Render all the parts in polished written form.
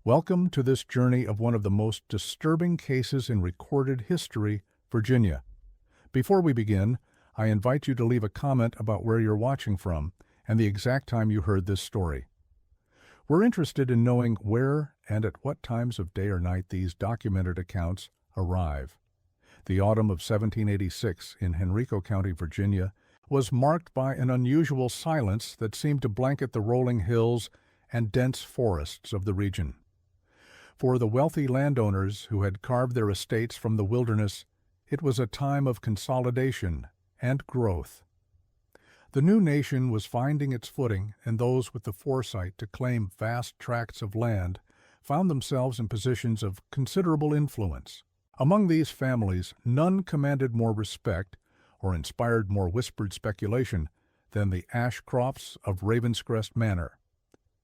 Welcome to this journey of one of the most disturbing cases in recorded history, Virginia. Before we begin, I invite you to leave a comment about where you're watching from and the exact time you heard this story. We're interested in knowing where and at what times of day or night these documented accounts arrive. The autumn of 1786 in Henrico County, Virginia, was marked by an unusual silence that seemed to blanket the rolling hills and dense forests of the region. For the wealthy landowners who had carved their estates from the wilderness, it was a time of consolidation and growth. The new nation was finding its footing, and those with the foresight to claim vast tracts of land found themselves in positions of considerable influence. Among these families, none commanded more respect or inspired more whispered speculation than the Ashcrofts of Ravenscrest Manor.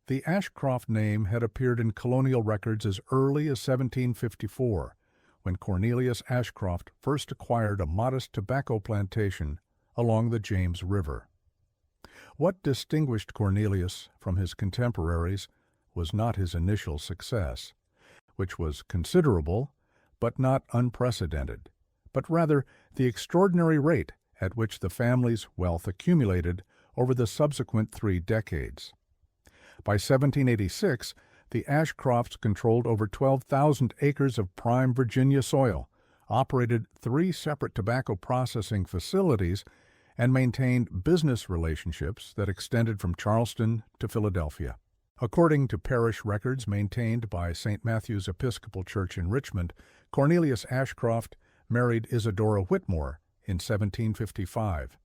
The Ashcroft name had appeared in colonial records as early as 1754, when Cornelius Ashcroft first acquired a modest tobacco plantation along the James River. What distinguished Cornelius from his contemporaries was not his initial success, which was considerable but not unprecedented, but rather the extraordinary rate at which the family's wealth accumulated over the subsequent 3 decades. By 1786, the Ashcrofts controlled over 12,000 acres of prime Virginia soil, operated 3 separate tobacco processing facilities, and maintained business relationships that extended from Charleston to Philadelphia. According to parish records maintained by St. Matthew's Episcopal Church in Richmond, Cornelius Ashcroft married Isadora Whitmore in 1755,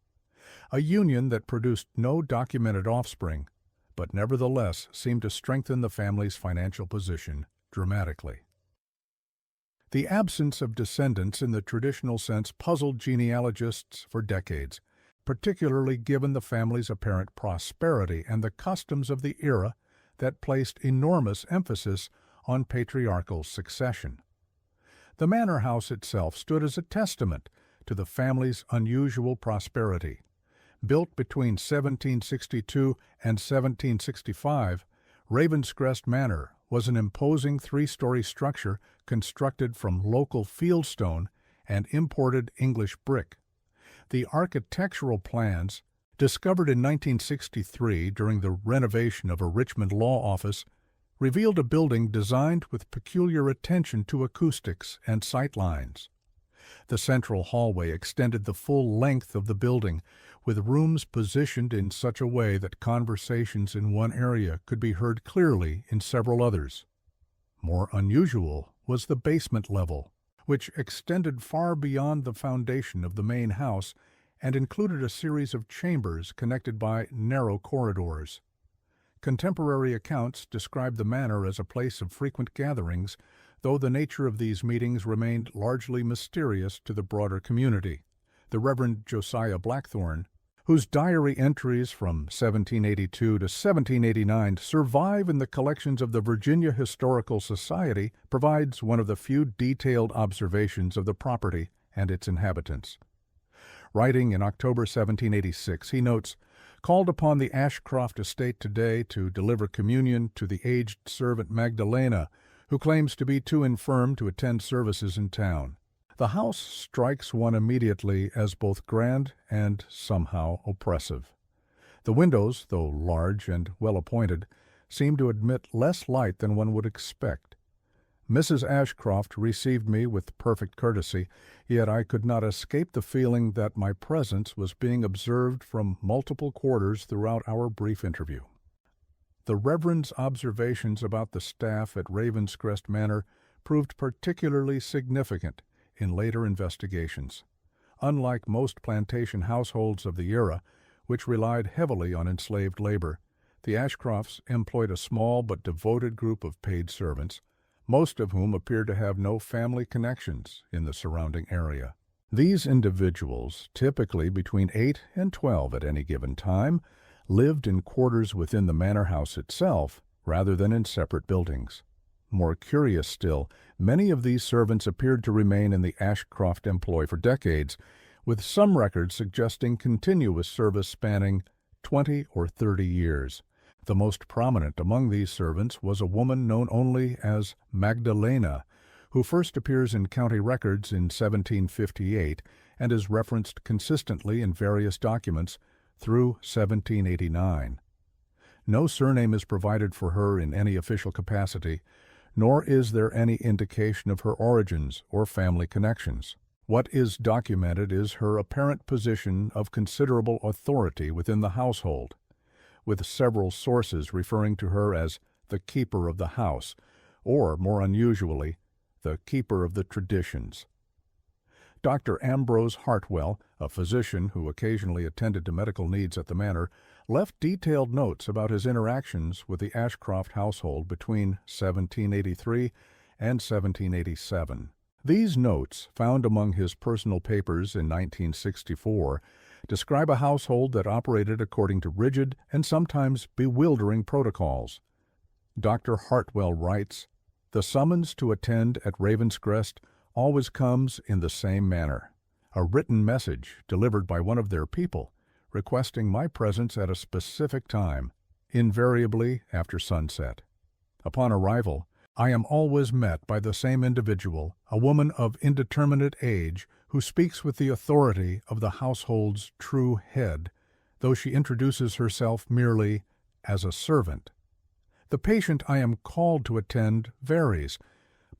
a union that produced no documented offspring, but nevertheless seemed to strengthen the family's financial position dramatically. The absence of descendants in the traditional sense puzzled genealogists for decades, particularly given the family's apparent prosperity and the customs of the era that placed enormous emphasis on patriarchal succession. The manor house itself stood as a testament to the family's unusual prosperity. Built between 1762 and 1765, Ravenscrest Manor was an imposing 3-story structure constructed from local fieldstone and imported English brick. The architectural plans, discovered in 1963 during the renovation of a Richmond law office, revealed a building designed with peculiar attention to acoustics and sightlines. The central hallway extended the full length of the building, with rooms positioned in such a way that conversations in one area could be heard clearly in several others. More unusual was the basement level, which extended far beyond the foundation of the main house and included a series of chambers connected by narrow corridors. Contemporary accounts describe the manor as a place of frequent gatherings, though the nature of these meetings remained largely mysterious to the broader community. The Reverend Josiah Blackthorne, whose diary entries from 1782 to 1789 survive in the collections of the Virginia Historical Society, provides one of the few detailed observations of the property and its inhabitants. Writing in October 1786, he notes, "Called upon the Ashcroft estate today to deliver communion to the aged servant Magdalena, who claims to be too infirm to attend services in town. The house strikes one immediately as both grand and somehow oppressive. The windows, though large and well-appointed, seem to admit less light than one would expect. Mrs. Ashcroft received me with perfect courtesy, yet I could not escape the feeling that my presence was being observed from multiple quarters throughout our brief interview." The Reverend's observations about the staff at Ravenscrest Manor proved particularly significant in later investigations. Unlike most plantation households of the era, which relied heavily on enslaved labor, the Ashcrofts employed a small but devoted group of paid servants, most of whom appeared to have no family connections in the surrounding area. These individuals, typically between 8 and 12 at any given time, lived in quarters within the manor house itself rather than in separate buildings. More curious still, many of these servants appeared to remain in the Ashcroft employ for decades, with some records suggesting continuous service spanning 20 or 30 years. The most prominent among these servants was a woman known only as Magdalena, who first appears in county records in 1758 and is referenced consistently in various documents through 1789. No surname is provided for her in any official capacity, nor is there any indication of her origins or family connections. What is documented is her apparent position of considerable authority within the household, with several sources referring to her as the keeper of the house, or, more unusually, the keeper of the traditions. Dr. Ambrose Hartwell, a physician who occasionally attended to medical needs at the manor, left detailed notes about his interactions with the Ashcroft household between 1783 and 1787. These notes, found among his personal papers in 1964, describe a household that operated according to rigid and sometimes bewildering protocols. Dr. Hartwell writes, "The summons to attend at Ravenscrest always comes in the same manner, a written message delivered by one of their people, requesting my presence at a specific time, invariably after sunset. Upon arrival, I am always met by the same individual, a woman of indeterminate age, who speaks with the authority of the household's true head, though she introduces herself merely as a servant. The patient I am called to attend varies,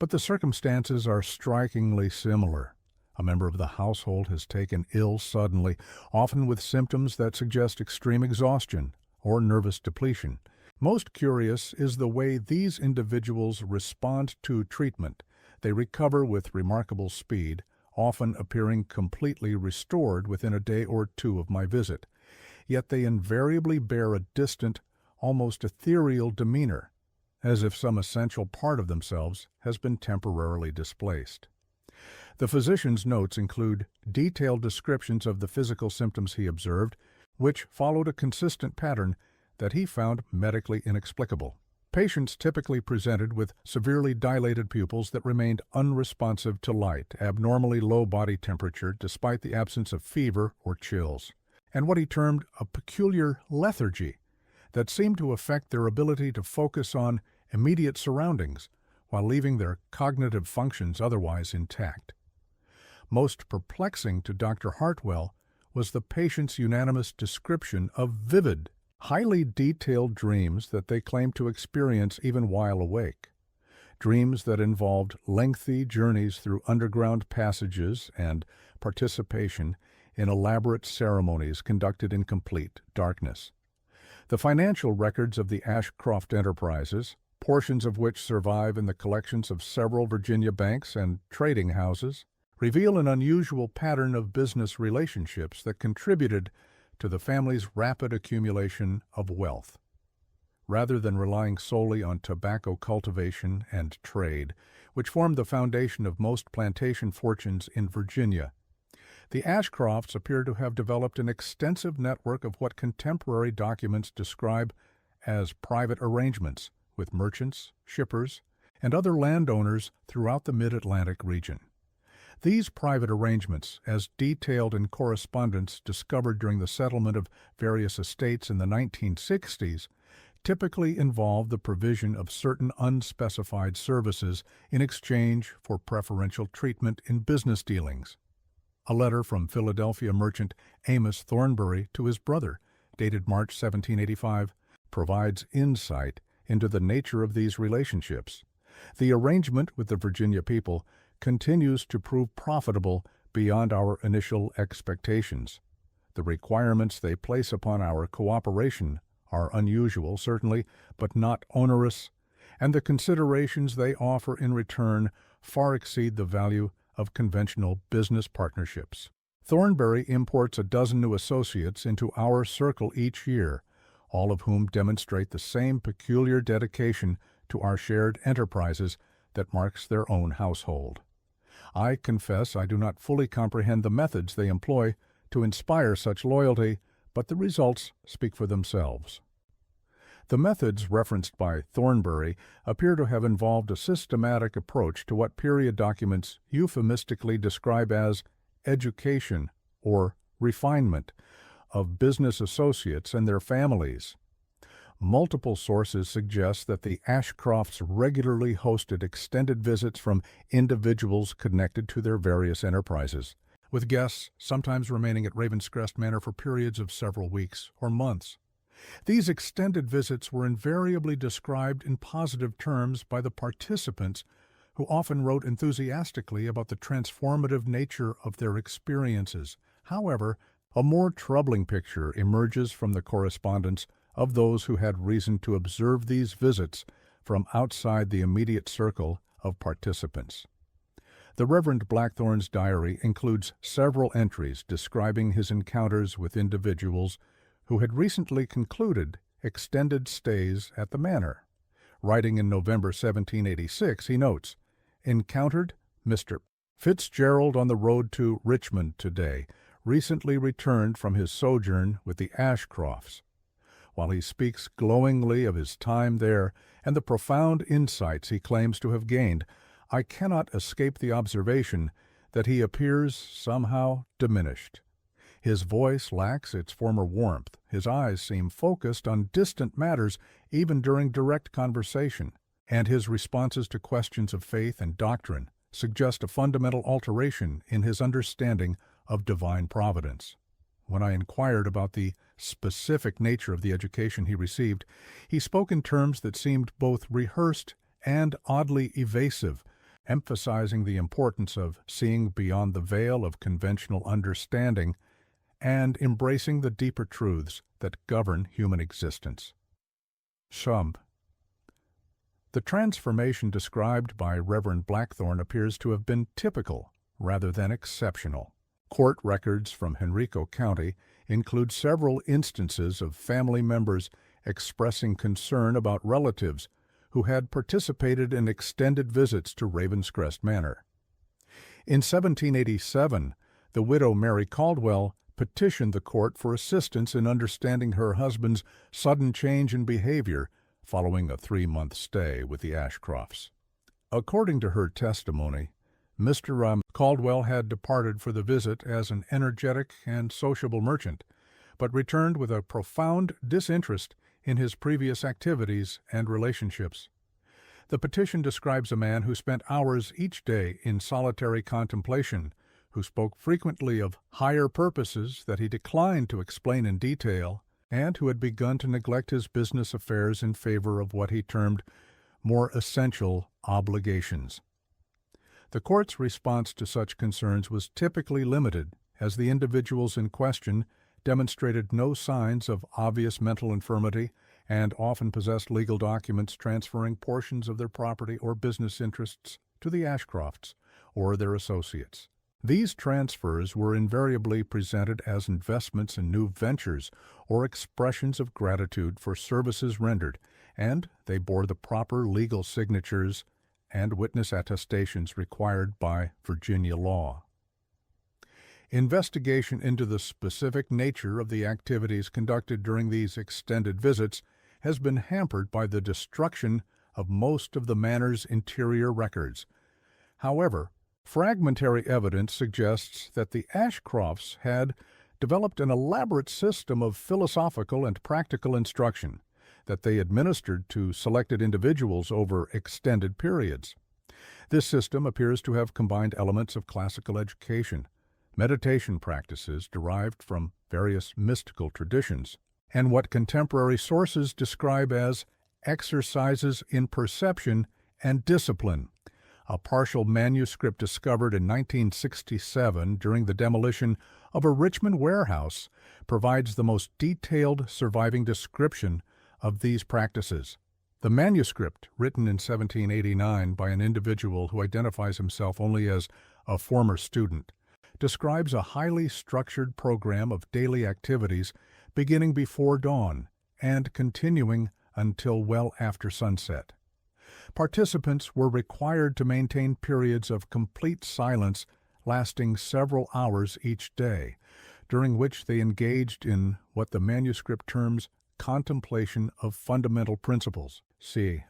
but the circumstances are strikingly similar. A member of the household has taken ill suddenly, often with symptoms that suggest extreme exhaustion or nervous depletion. Most curious is the way these individuals respond to treatment. They recover with remarkable speed, often appearing completely restored within a day or two of my visit. Yet they invariably bear a distant, almost ethereal demeanor, as if some essential part of themselves has been temporarily displaced." The physician's notes include detailed descriptions of the physical symptoms he observed, which followed a consistent pattern that he found medically inexplicable. Patients typically presented with severely dilated pupils that remained unresponsive to light, abnormally low body temperature despite the absence of fever or chills, and what he termed a peculiar lethargy that seemed to affect their ability to focus on immediate surroundings while leaving their cognitive functions otherwise intact. Most perplexing to Dr. Hartwell was the patient's unanimous description of vivid, highly detailed dreams that they claimed to experience even while awake. Dreams that involved lengthy journeys through underground passages and participation in elaborate ceremonies conducted in complete darkness. The financial records of the Ashcroft enterprises, portions of which survive in the collections of several Virginia banks and trading houses, reveal an unusual pattern of business relationships that contributed to the family's rapid accumulation of wealth. Rather than relying solely on tobacco cultivation and trade, which formed the foundation of most plantation fortunes in Virginia, the Ashcrofts appear to have developed an extensive network of what contemporary documents describe as private arrangements with merchants, shippers, and other landowners throughout the mid-Atlantic region. These private arrangements, as detailed in correspondence discovered during the settlement of various estates in the 1960s, typically involve the provision of certain unspecified services in exchange for preferential treatment in business dealings. A letter from Philadelphia merchant Amos Thornbury to his brother, dated March 1785, provides insight into the nature of these relationships. The arrangement with the Virginia people continues to prove profitable beyond our initial expectations. The requirements they place upon our cooperation are unusual, certainly, but not onerous, and the considerations they offer in return far exceed the value of conventional business partnerships. Thornbury imports a dozen new associates into our circle each year, all of whom demonstrate the same peculiar dedication to our shared enterprises that marks their own household. I confess I do not fully comprehend the methods they employ to inspire such loyalty, but the results speak for themselves. The methods referenced by Thornbury appear to have involved a systematic approach to what period documents euphemistically describe as education or refinement of business associates and their families. Multiple sources suggest that the Ashcrofts regularly hosted extended visits from individuals connected to their various enterprises, with guests sometimes remaining at Ravenscrest Manor for periods of several weeks or months. These extended visits were invariably described in positive terms by the participants, who often wrote enthusiastically about the transformative nature of their experiences. However, a more troubling picture emerges from the correspondence of those who had reason to observe these visits from outside the immediate circle of participants. The Reverend Blackthorne's diary includes several entries describing his encounters with individuals who had recently concluded extended stays at the manor. Writing in November 1786, he notes, "Encountered Mr. Fitzgerald on the road to Richmond today, recently returned from his sojourn with the Ashcrofts." While he speaks glowingly of his time there and the profound insights he claims to have gained, I cannot escape the observation that he appears somehow diminished. His voice lacks its former warmth, his eyes seem focused on distant matters even during direct conversation, and his responses to questions of faith and doctrine suggest a fundamental alteration in his understanding of divine providence. When I inquired about the specific nature of the education he received, he spoke in terms that seemed both rehearsed and oddly evasive, emphasizing the importance of seeing beyond the veil of conventional understanding and embracing the deeper truths that govern human existence. Shump. The transformation described by Reverend Blackthorne appears to have been typical rather than exceptional. Court records from Henrico County include several instances of family members expressing concern about relatives who had participated in extended visits to Ravenscrest Manor. In 1787, the widow Mary Caldwell petitioned the court for assistance in understanding her husband's sudden change in behavior following a 3-month stay with the Ashcrofts. According to her testimony, Mr. Caldwell had departed for the visit as an energetic and sociable merchant, but returned with a profound disinterest in his previous activities and relationships. The petition describes a man who spent hours each day in solitary contemplation, who spoke frequently of higher purposes that he declined to explain in detail, and who had begun to neglect his business affairs in favor of what he termed more essential obligations. The court's response to such concerns was typically limited, as the individuals in question demonstrated no signs of obvious mental infirmity and often possessed legal documents transferring portions of their property or business interests to the Ashcrofts or their associates. These transfers were invariably presented as investments in new ventures or expressions of gratitude for services rendered, and they bore the proper legal signatures and witness attestations required by Virginia law. Investigation into the specific nature of the activities conducted during these extended visits has been hampered by the destruction of most of the manor's interior records. However, fragmentary evidence suggests that the Ashcrofts had developed an elaborate system of philosophical and practical instruction that they administered to selected individuals over extended periods. This system appears to have combined elements of classical education, meditation practices derived from various mystical traditions, and what contemporary sources describe as exercises in perception and discipline. A partial manuscript discovered in 1967 during the demolition of a Richmond warehouse provides the most detailed surviving description of these practices. The manuscript, written in 1789 by an individual who identifies himself only as a former student, describes a highly structured program of daily activities beginning before dawn and continuing until well after sunset. Participants were required to maintain periods of complete silence lasting several hours each day, during which they engaged in what the manuscript terms contemplation of fundamental principles. C.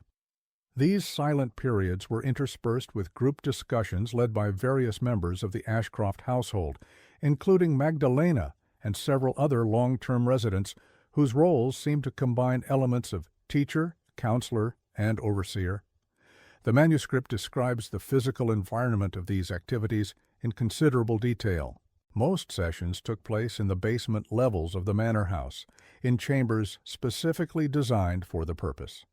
These silent periods were interspersed with group discussions led by various members of the Ashcroft household, including Magdalena and several other long-term residents whose roles seem to combine elements of teacher, counselor, and overseer. The manuscript describes the physical environment of these activities in considerable detail. Most sessions took place in the basement levels of the manor house, in chambers specifically designed for the purpose.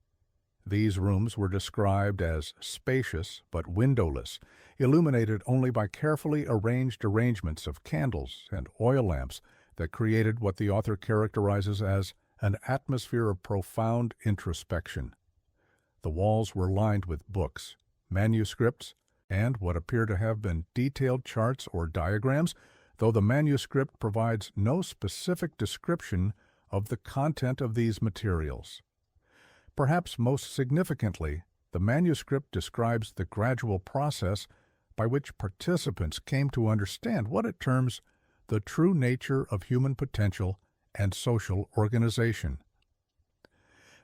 These rooms were described as spacious but windowless, illuminated only by carefully arranged arrangements of candles and oil lamps that created what the author characterizes as an atmosphere of profound introspection. The walls were lined with books, manuscripts, and what appear to have been detailed charts or diagrams, though the manuscript provides no specific description of the content of these materials. Perhaps most significantly, the manuscript describes the gradual process by which participants came to understand what it terms the true nature of human potential and social organization.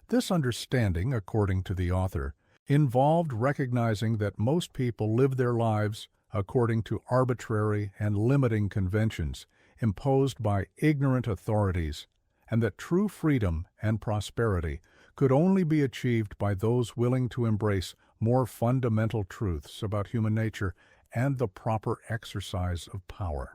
This understanding, according to the author, involved recognizing that most people live their lives according to arbitrary and limiting conventions imposed by ignorant authorities, and that true freedom and prosperity could only be achieved by those willing to embrace more fundamental truths about human nature and the proper exercise of power.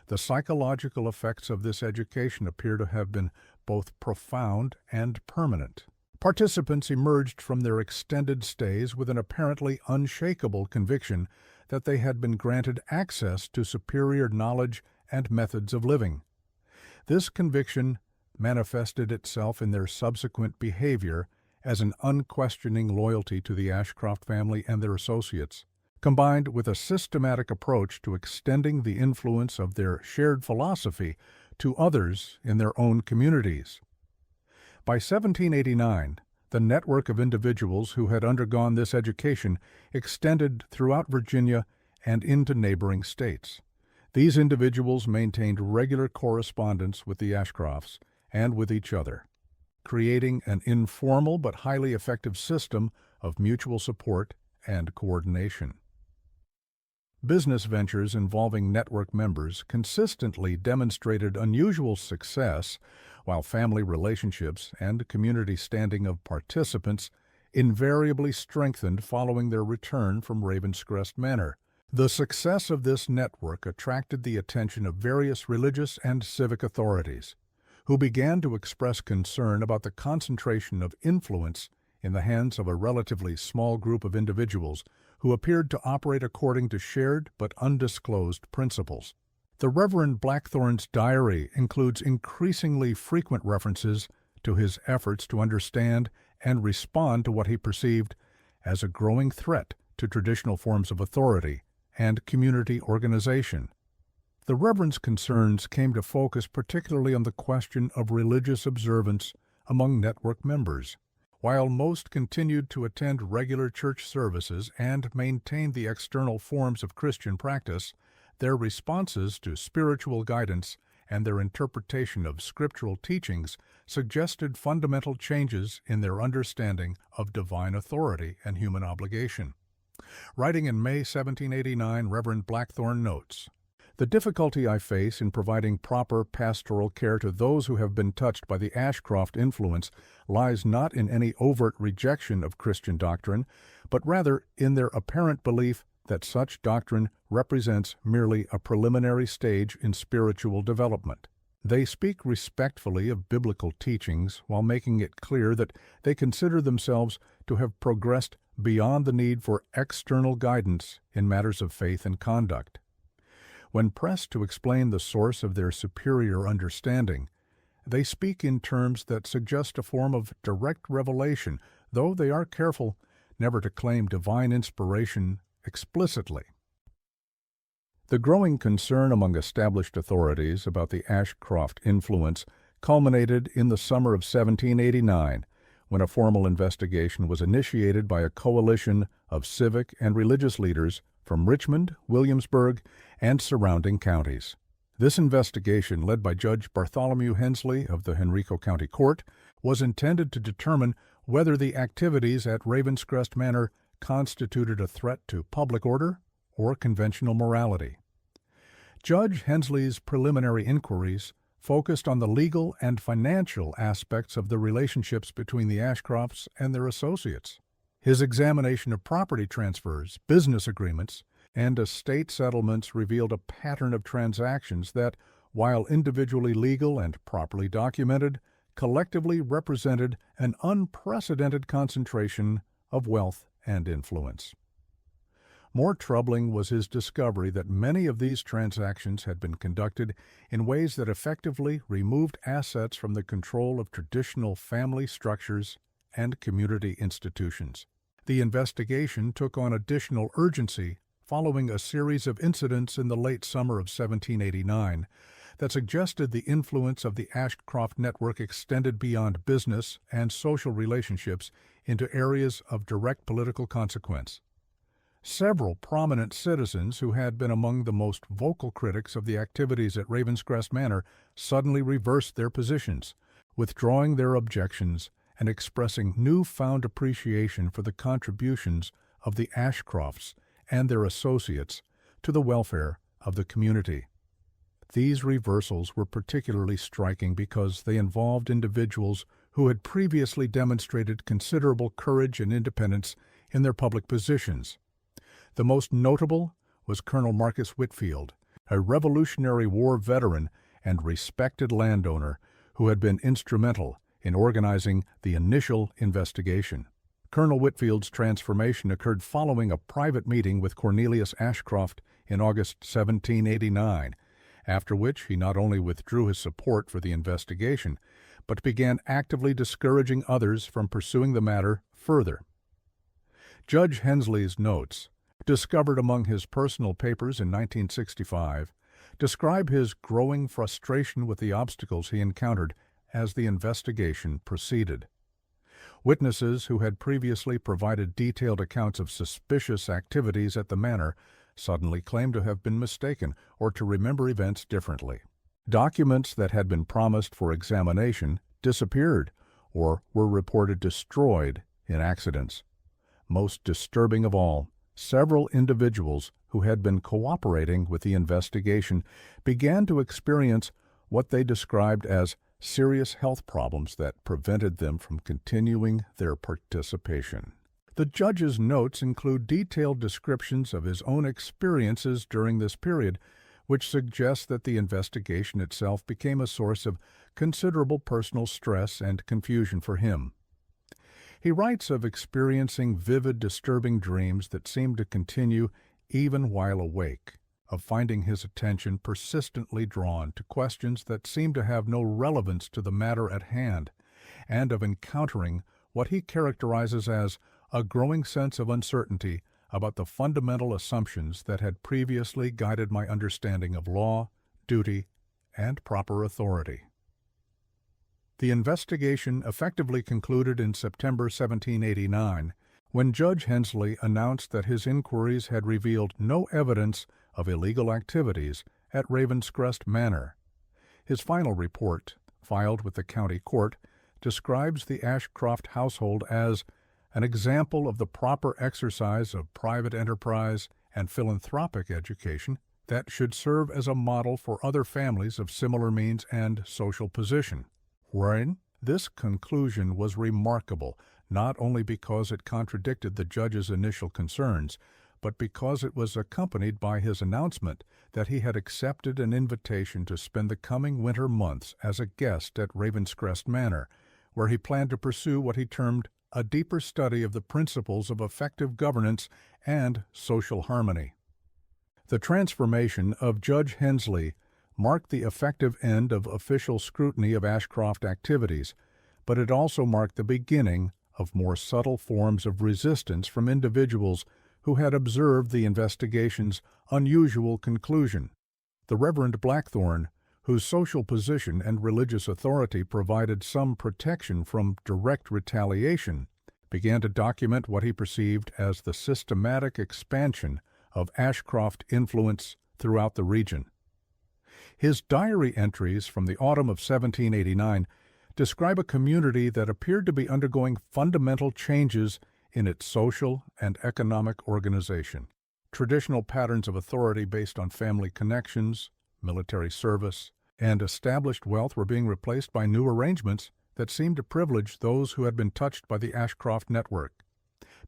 The psychological effects of this education appear to have been both profound and permanent. Participants emerged from their extended stays with an apparently unshakable conviction that they had been granted access to superior knowledge and methods of living. This conviction manifested itself in their subsequent behavior as an unquestioning loyalty to the Ashcroft family and their associates, combined with a systematic approach to extending the influence of their shared philosophy to others in their own communities. By 1789, the network of individuals who had undergone this education extended throughout Virginia and into neighboring states. These individuals maintained regular correspondence with the Ashcrofts and with each other, creating an informal but highly effective system of mutual support and coordination. Business ventures involving network members consistently demonstrated unusual success, while family relationships and community standing of participants invariably strengthened following their return from Ravenscrest Manor. The success of this network attracted the attention of various religious and civic authorities, who began to express concern about the concentration of influence in the hands of a relatively small group of individuals who appeared to operate according to shared but undisclosed principles. The Reverend Blackthorne's diary includes increasingly frequent references to his efforts to understand and respond to what he perceived as a growing threat to traditional forms of authority and community organization. The Reverend's concerns came to focus particularly on the question of religious observance among network members. While most continued to attend regular church services and maintain the external forms of Christian practice, their responses to spiritual guidance and their interpretation of scriptural teachings suggested fundamental changes in their understanding of divine authority and human obligation. Writing in May 1789, Reverend Blackthorne notes, "The difficulty I face in providing proper pastoral care to those who have been touched by the Ashcroft influence lies not in any overt rejection of Christian doctrine, but rather in their apparent belief that such doctrine represents merely a preliminary stage in spiritual development. They speak respectfully of biblical teachings while making it clear that they consider themselves to have progressed beyond the need for external guidance in matters of faith and conduct. When pressed to explain the source of their superior understanding, they speak in terms that suggest a form of direct revelation, though they are careful never to claim divine inspiration explicitly." The growing concern among established authorities about the Ashcroft influence culminated in the summer of 1789, when a formal investigation was initiated by a coalition of civic and religious leaders from Richmond, Williamsburg, and surrounding counties. This investigation, led by Judge Bartholomew Hensley of the Henrico County Court, was intended to determine whether the activities at Ravenscrest Manor constituted a threat to public order or conventional morality. Judge Hensley's preliminary inquiries focused on the legal and financial aspects of the relationships between the Ashcrofts and their associates. His examination of property transfers, business agreements, and estate settlements revealed a pattern of transactions that, while individually legal and properly documented, collectively represented an unprecedented concentration of wealth and influence. More troubling was his discovery that many of these transactions had been conducted in ways that effectively removed assets from the control of traditional family structures and community institutions. The investigation took on additional urgency following a series of incidents in the late summer of 1789 that suggested the influence of the Ashcroft network extended beyond business and social relationships into areas of direct political consequence. Several prominent citizens who had been among the most vocal critics of the activities at Ravenscrest Manor suddenly reversed their positions, withdrawing their objections and expressing newfound appreciation for the contributions of the Ashcrofts and their associates to the welfare of the community. These reversals were particularly striking because they involved individuals who had previously demonstrated considerable courage and independence in their public positions. The most notable was Colonel Marcus Whitfield, a Revolutionary War veteran and respected landowner who had been instrumental in organizing the initial investigation. Colonel Whitfield's transformation occurred following a private meeting with Cornelius Ashcroft in August 1789, after which he not only withdrew his support for the investigation, but began actively discouraging others from pursuing the matter further. Judge Hensley's notes, discovered among his personal papers in 1965, describe his growing frustration with the obstacles he encountered as the investigation proceeded. Witnesses who had previously provided detailed accounts of suspicious activities at the manor suddenly claimed to have been mistaken or to remember events differently. Documents that had been promised for examination disappeared or were reported destroyed in accidents. Most disturbing of all, several individuals who had been cooperating with the investigation began to experience what they described as serious health problems that prevented them from continuing their participation. The judge's notes include detailed descriptions of his own experiences during this period, which suggests that the investigation itself became a source of considerable personal stress and confusion for him. He writes of experiencing vivid, disturbing dreams that seemed to continue even while awake, of finding his attention persistently drawn to questions that seemed to have no relevance to the matter at hand, and of encountering what he characterizes as a growing sense of uncertainty about the fundamental assumptions that had previously guided my understanding of law, duty, and proper authority. The investigation effectively concluded in September 1789, when Judge Hensley announced that his inquiries had revealed no evidence of illegal activities at Ravenscrest Manor. His final report, filed with the county court, describes the Ashcroft household as an example of the proper exercise of private enterprise and philanthropic education that should serve as a model for other families of similar means and social position. Wherein this conclusion was remarkable, not only because it contradicted the judge's initial concerns, but because it was accompanied by his announcement that he had accepted an invitation to spend the coming winter months as a guest at Ravenscrest Manor, where he planned to pursue what he termed a deeper study of the principles of effective governance and social harmony. The transformation of Judge Hensley marked the effective end of official scrutiny of Ashcroft activities, but it also marked the beginning of more subtle forms of resistance from individuals who had observed the investigation's unusual conclusion. The Reverend Blackthorne, whose social position and religious authority provided some protection from direct retaliation, began to document what he perceived as the systematic expansion of Ashcroft influence throughout the region. His diary entries from the autumn of 1789 describe a community that appeared to be undergoing fundamental changes in its social and economic organization. Traditional patterns of authority based on family connections, military service, and established wealth were being replaced by new arrangements that seemed to privilege those who had been touched by the Ashcroft network.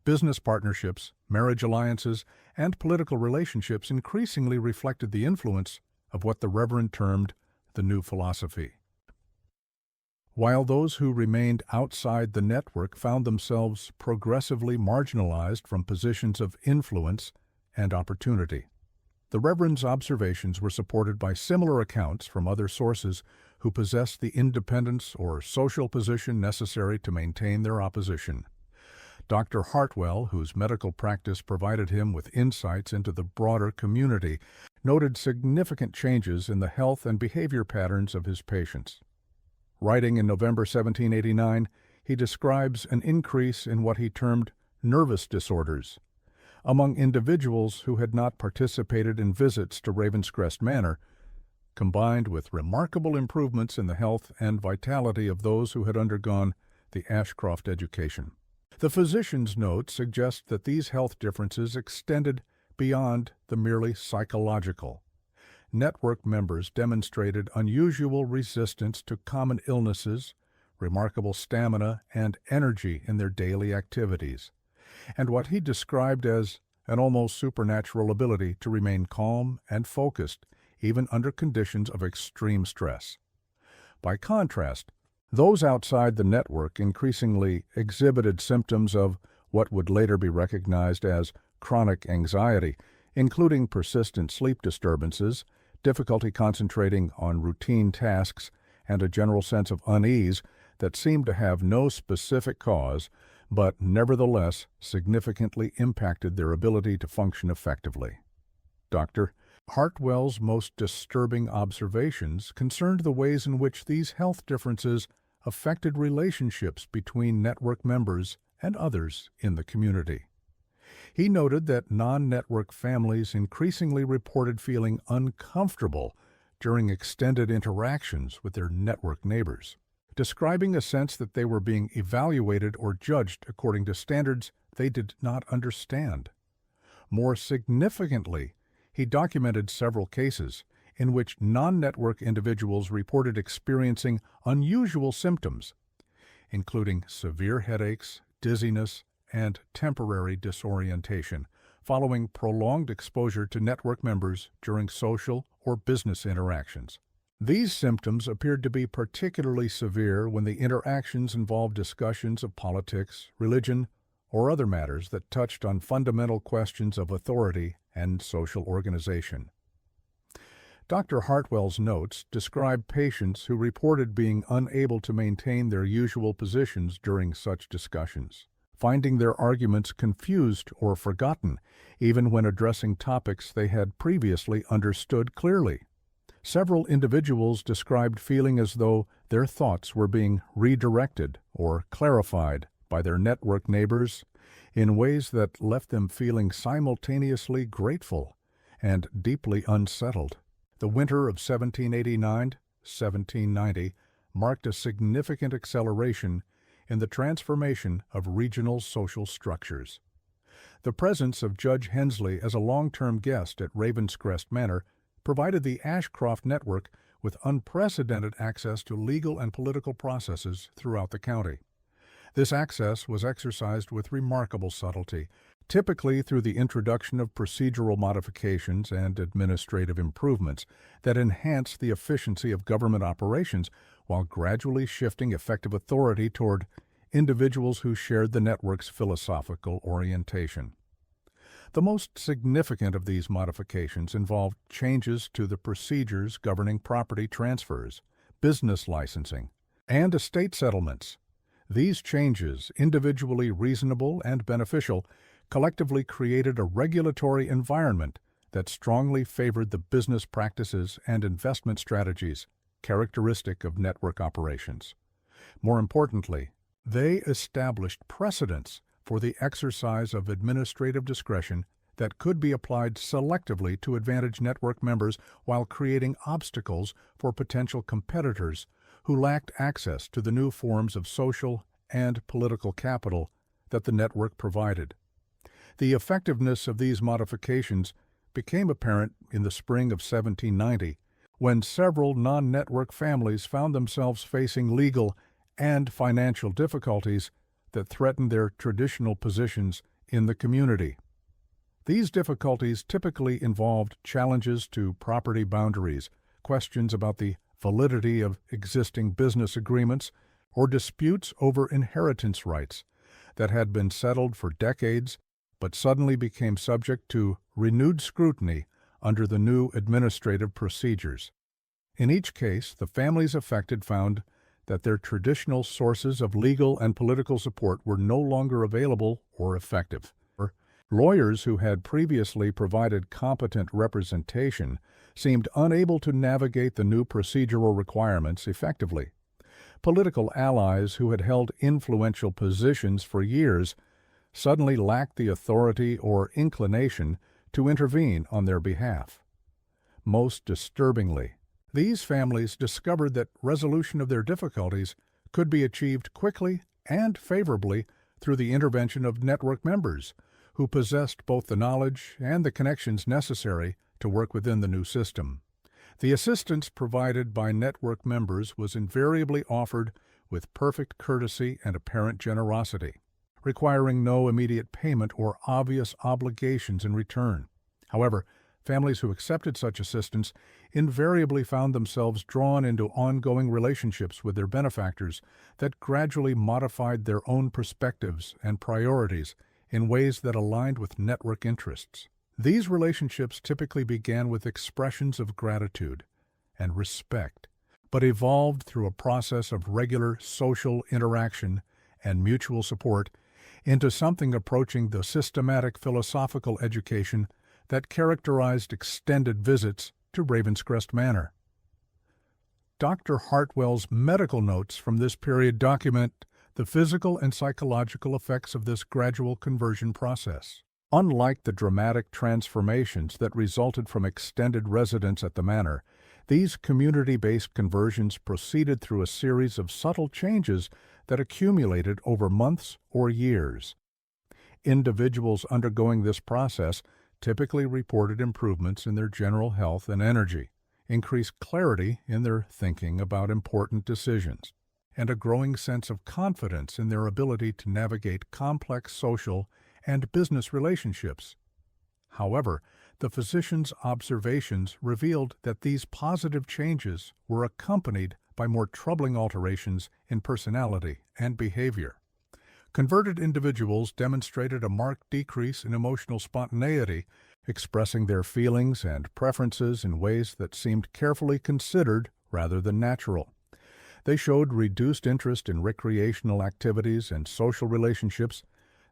Business partnerships, marriage alliances, and political relationships increasingly reflected the influence of what the Reverend termed the new philosophy. While those who remained outside the network found themselves progressively marginalized from positions of influence and opportunity. The Reverend's observations were supported by similar accounts from other sources who possessed the independence or social position necessary to maintain their opposition. Dr. Hartwell, whose medical practice provided him with insights into the broader community, noted significant changes in the health and behavior patterns of his patients. Writing in November 1789, he describes an increase in what he termed nervous disorders among individuals who had not participated in visits to Ravenscrest Manor, combined with remarkable improvements in the health and vitality of those who had undergone the Ashcroft education. The physician's notes suggest that these health differences extended beyond the merely psychological. Network members demonstrated unusual resistance to common illnesses, remarkable stamina and energy in their daily activities, and what he described as an almost supernatural ability to remain calm and focused even under conditions of extreme stress. By contrast, those outside the network increasingly exhibited symptoms of what would later be recognized as chronic anxiety, including persistent sleep disturbances, difficulty concentrating on routine tasks, and a general sense of unease that seemed to have no specific cause, but nevertheless significantly impacted their ability to function effectively. Dr. Hartwell's most disturbing observations concerned the ways in which these health differences affected relationships between network members and others in the community. He noted that non-network families increasingly reported feeling uncomfortable during extended interactions with their network neighbors, describing a sense that they were being evaluated or judged according to standards they did not understand. More significantly, he documented several cases in which non-network individuals reported experiencing unusual symptoms, including severe headaches, dizziness, and temporary disorientation following prolonged exposure to network members during social or business interactions. These symptoms appeared to be particularly severe when the interactions involved discussions of politics, religion, or other matters that touched on fundamental questions of authority and social organization. Dr. Hartwell's notes describe patients who reported being unable to maintain their usual positions during such discussions, finding their arguments confused or forgotten, even when addressing topics they had previously understood clearly. Several individuals described feeling as though their thoughts were being redirected or clarified by their network neighbors in ways that left them feeling simultaneously grateful and deeply unsettled. The winter of 1789-1790 marked a significant acceleration in the transformation of regional social structures. The presence of Judge Hensley as a long-term guest at Ravenscrest Manor provided the Ashcroft network with unprecedented access to legal and political processes throughout the county. This access was exercised with remarkable subtlety, typically through the introduction of procedural modifications and administrative improvements that enhance the efficiency of government operations while gradually shifting effective authority toward individuals who shared the network's philosophical orientation. The most significant of these modifications involved changes to the procedures governing property transfers, business licensing, and estate settlements. These changes, individually reasonable and beneficial, collectively created a regulatory environment that strongly favored the business practices and investment strategies characteristic of network operations. More importantly, they established precedents for the exercise of administrative discretion that could be applied selectively to advantage network members while creating obstacles for potential competitors who lacked access to the new forms of social and political capital that the network provided. The effectiveness of these modifications became apparent in the spring of 1790 when several non-network families found themselves facing legal and financial difficulties that threatened their traditional positions in the community. These difficulties typically involved challenges to property boundaries, questions about the validity of existing business agreements, or disputes over inheritance rights that had been settled for decades but suddenly became subject to renewed scrutiny under the new administrative procedures. In each case, the families affected found that their traditional sources of legal and political support were no longer available or effective. Lawyers who had previously provided competent representation seemed unable to navigate the new procedural requirements effectively. Political allies who had held influential positions for years suddenly lacked the authority or inclination to intervene on their behalf. Most disturbingly, these families discovered that resolution of their difficulties could be achieved quickly and favorably through the intervention of network members who possessed both the knowledge and the connections necessary to work within the new system. The assistance provided by network members was invariably offered with perfect courtesy and apparent generosity, requiring no immediate payment or obvious obligations in return. However, families who accepted such assistance invariably found themselves drawn into ongoing relationships with their benefactors that gradually modified their own perspectives and priorities in ways that aligned with network interests. These relationships typically began with expressions of gratitude and respect, but evolved through a process of regular social interaction and mutual support into something approaching the systematic philosophical education that characterized extended visits to Ravenscrest Manor. Dr. Hartwell's medical notes from this period document the physical and psychological effects of this gradual conversion process. Unlike the dramatic transformations that resulted from extended residence at the manor, these community-based conversions proceeded through a series of subtle changes that accumulated over months or years. Individuals undergoing this process typically reported improvements in their general health and energy, increased clarity in their thinking about important decisions, and a growing sense of confidence in their ability to navigate complex social and business relationships. However, the physician's observations revealed that these positive changes were accompanied by more troubling alterations in personality and behavior. Converted individuals demonstrated a marked decrease in emotional spontaneity, expressing their feelings and preferences in ways that seemed carefully considered rather than natural. They showed reduced interest in recreational activities and social relationships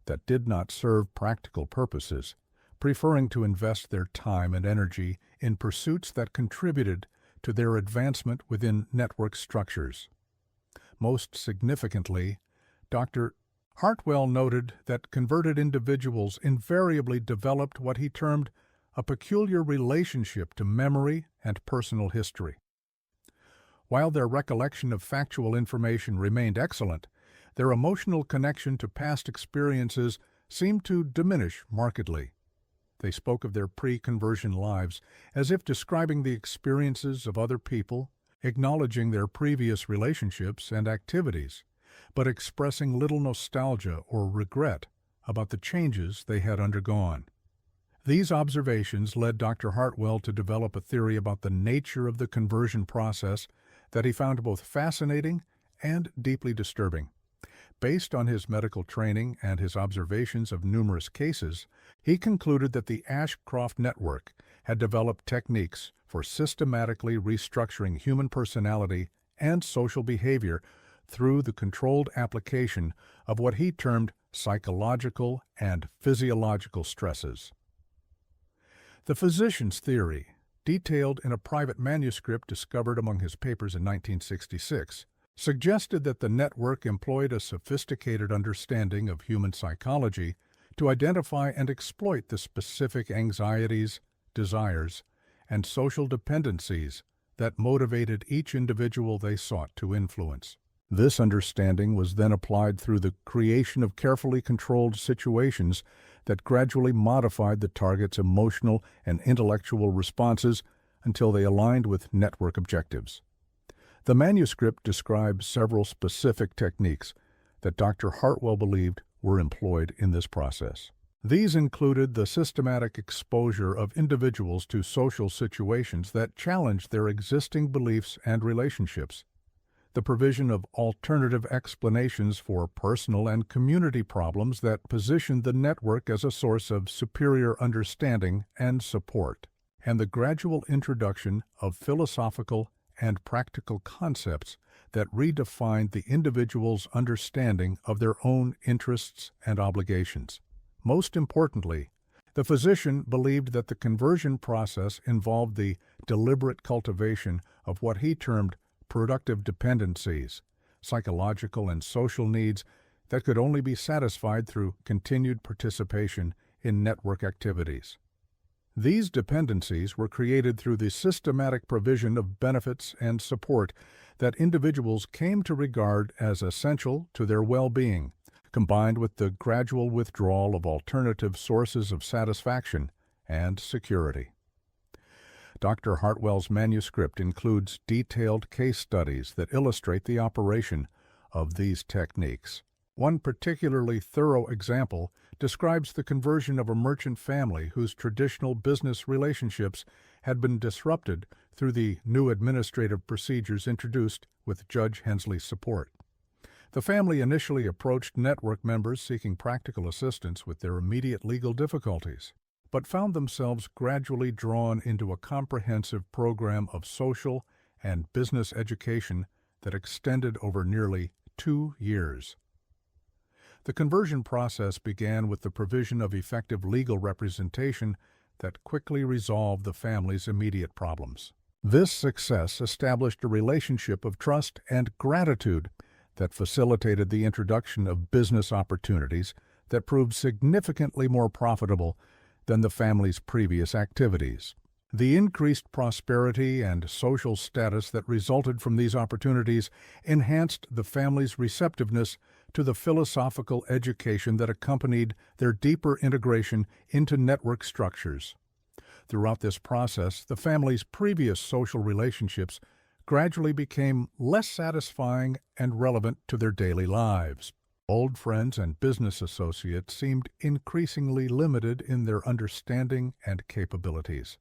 that did not serve practical purposes, preferring to invest their time and energy in pursuits that contributed to their advancement within network structures. Most significantly, Dr. Hartwell noted that converted individuals invariably developed what he termed a peculiar relationship to memory and personal history. While their recollection of factual information remained excellent, their emotional connection to past experiences seemed to diminish markedly. They spoke of their pre-conversion lives as if describing the experiences of other people, acknowledging their previous relationships and activities, but expressing little nostalgia or regret about the changes they had undergone. These observations led Dr. Hartwell to develop a theory about the nature of the conversion process that he found both fascinating and deeply disturbing. Based on his medical training and his observations of numerous cases, he concluded that the Ashcroft Network had developed techniques for systematically restructuring human personality and social behavior through the controlled application of what he termed psychological and physiological stresses. The physician's theory, detailed in a private manuscript discovered among his papers in 1966, suggested that the network employed a sophisticated understanding of human psychology to identify and exploit the specific anxieties, desires, and social dependencies that motivated each individual they sought to influence. This understanding was then applied through the creation of carefully controlled situations that gradually modified the target's emotional and intellectual responses until they aligned with network objectives. The manuscript describes several specific techniques that Dr. Hartwell believed were employed in this process. These included the systematic exposure of individuals to social situations that challenged their existing beliefs and relationships, the provision of alternative explanations for personal and community problems that positioned the network as a source of superior understanding and support, and the gradual introduction of philosophical and practical concepts that redefined the individual's understanding of their own interests and obligations. Most importantly, the physician believed that the conversion process involved the deliberate cultivation of what he termed productive dependencies, psychological and social needs that could only be satisfied through continued participation in network activities. These dependencies were created through the systematic provision of benefits and support that individuals came to regard as essential to their well-being, combined with the gradual withdrawal of alternative sources of satisfaction and security. Dr. Hartwell's manuscript includes detailed case studies that illustrate the operation of these techniques. One particularly thorough example describes the conversion of a merchant family whose traditional business relationships had been disrupted through the new administrative procedures introduced with Judge Hensley's support. The family initially approached network members seeking practical assistance with their immediate legal difficulties, but found themselves gradually drawn into a comprehensive program of social and business education that extended over nearly 2 years. The conversion process began with the provision of effective legal representation that quickly resolved the family's immediate problems. This success established a relationship of trust and gratitude that facilitated the introduction of business opportunities that proved significantly more profitable than the family's previous activities. The increased prosperity and social status that resulted from these opportunities enhanced the family's receptiveness to the philosophical education that accompanied their deeper integration into network structures. Throughout this process, the family's previous social relationships gradually became less satisfying and relevant to their daily lives. Old friends and business associates seemed increasingly limited in their understanding and capabilities,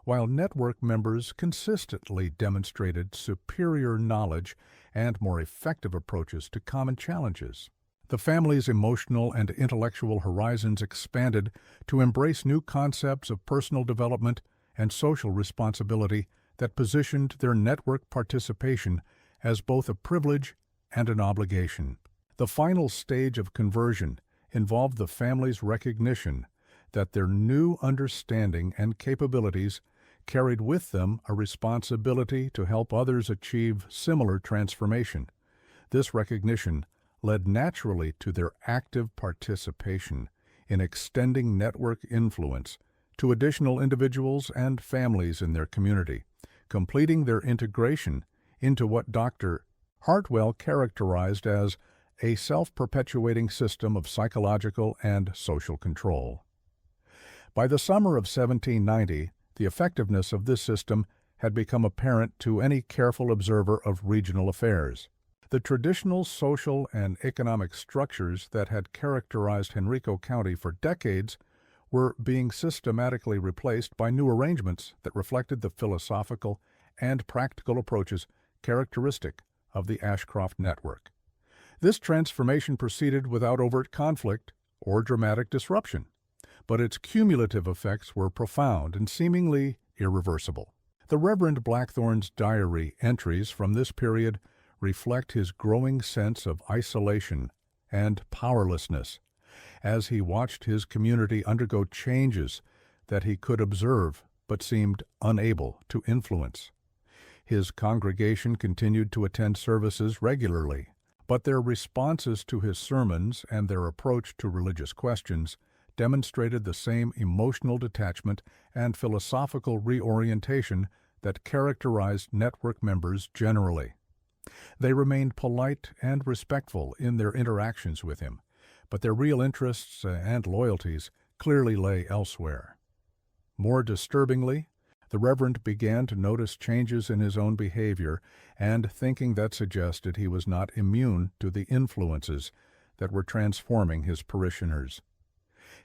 while network members consistently demonstrated superior knowledge and more effective approaches to common challenges. The family's emotional and intellectual horizons expanded to embrace new concepts of personal development and social responsibility that positioned their network participation as both a privilege and an obligation. The final stage of conversion involved the family's recognition that their new understanding and capabilities carried with them a responsibility to help others achieve similar transformation. This recognition led naturally to their active participation in extending network influence to additional individuals and families in their community, completing their integration into what Dr. Hartwell characterized as a self-perpetuating system of psychological and social control. By the summer of 1790, the effectiveness of this system had become apparent to any careful observer of regional affairs. The traditional social and economic structures that had characterized Henrico County for decades were being systematically replaced by new arrangements that reflected the philosophical and practical approaches characteristic of the Ashcroft network. This transformation proceeded without overt conflict or dramatic disruption, but its cumulative effects were profound and seemingly irreversible. The Reverend Blackthorne's diary entries from this period reflect his growing sense of isolation and powerlessness as he watched his community undergo changes that he could observe but seemed unable to influence. His congregation continued to attend services regularly, but their responses to his sermons and their approach to religious questions demonstrated the same emotional detachment and philosophical reorientation that characterized network members generally. They remained polite and respectful in their interactions with him, but their real interests and loyalties clearly lay elsewhere. More disturbingly, The Reverend began to notice changes in his own behavior and thinking that suggested he was not immune to the influences that were transforming his parishioners.